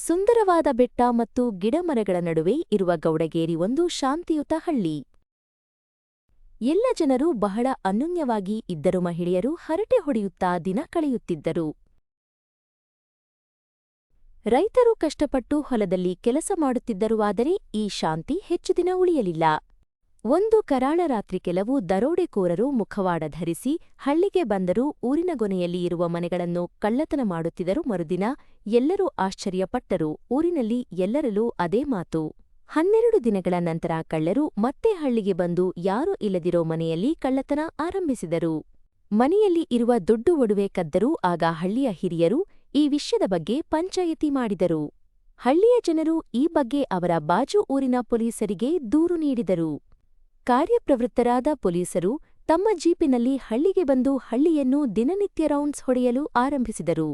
ಸುಂದರವಾದ ಬೆಟ್ಟ ಮತ್ತು ಗಿಡಮರಗಳ ನಡುವೆ ಇರುವ ಗೌಡಗೇರಿ ಒಂದು ಶಾಂತಿಯುತ ಹಳ್ಳಿ. ಎಲ್ಲ ಜನರು ಬಹಳ ಅನ್ಯೋನ್ಯವಾಗಿ ಇದ್ದರು. ಮಹಿಳೆಯರು ಹರಟೆ ಹೊಡೆಯುತ್ತಾ ದಿನ ಕಳೆಯುತ್ತಿದ್ದರು. ರೈತರು ಕಷ್ಟಪಟ್ಟು ಹೊಲದಲ್ಲಿ ಕೆಲಸ ಮಾಡುತ್ತಿದ್ದರು. ಆದರೆ ಈ ಶಾಂತಿ ಹೆಚ್ಚು ದಿನ ಉಳಿಯಲಿಲ್ಲ. ಒಂದು ಕರಾಳ ರಾತ್ರಿ ಕೆಲವು ದರೋಡೆಕೋರರು ಮುಖವಾಡ ಧರಿಸಿ ಹಳ್ಳಿಗೆ ಬಂದರೂ ಊರಿನ ಕೊನೆಯಲ್ಲಿ ಇರುವ ಮನೆಗಳನ್ನು ಕಳ್ಳತನ ಮಾಡುತ್ತಿದ್ದರು. ಮರುದಿನ ಎಲ್ಲರೂ ಆಶ್ಚರ್ಯಪಟ್ಟರು. ಊರಿನಲ್ಲಿ ಎಲ್ಲರಲ್ಲೂ ಅದೇ ಮಾತು. 12 ದಿನಗಳ ನಂತರ ಕಳ್ಳರು ಮತ್ತೆ ಹಳ್ಳಿಗೆ ಬಂದು ಯಾರೂ ಇಲ್ಲದಿರೋ ಮನೆಯಲ್ಲಿ ಕಳ್ಳತನ ಆರಂಭಿಸಿದರು. ಮನೆಯಲ್ಲಿ ಇರುವ ದುಡ್ಡು ಒಡವೆ ಕದ್ದರು. ಆಗ ಹಳ್ಳಿಯ ಹಿರಿಯರು ಈ ವಿಷಯದ ಬಗ್ಗೆ ಪಂಚಾಯಿತಿ ಮಾಡಿದರು. ಹಳ್ಳಿಯ ಜನರು ಈ ಬಗ್ಗೆ ಅವರ ಬಾಜು ಊರಿನ ಪೊಲೀಸರಿಗೆ ದೂರು ನೀಡಿದರು. ಕಾರ್ಯಪ್ರವೃತ್ತರಾದ ಪೊಲೀಸರು ತಮ್ಮ ಜೀಪಿನಲ್ಲಿ ಹಳ್ಳಿಗೆ ಬಂದು ಹಳ್ಳಿಯನ್ನು ದಿನನಿತ್ಯ ರೌಂಡ್ಸ್ ಹೊಡೆಯಲು ಆರಂಭಿಸಿದರು.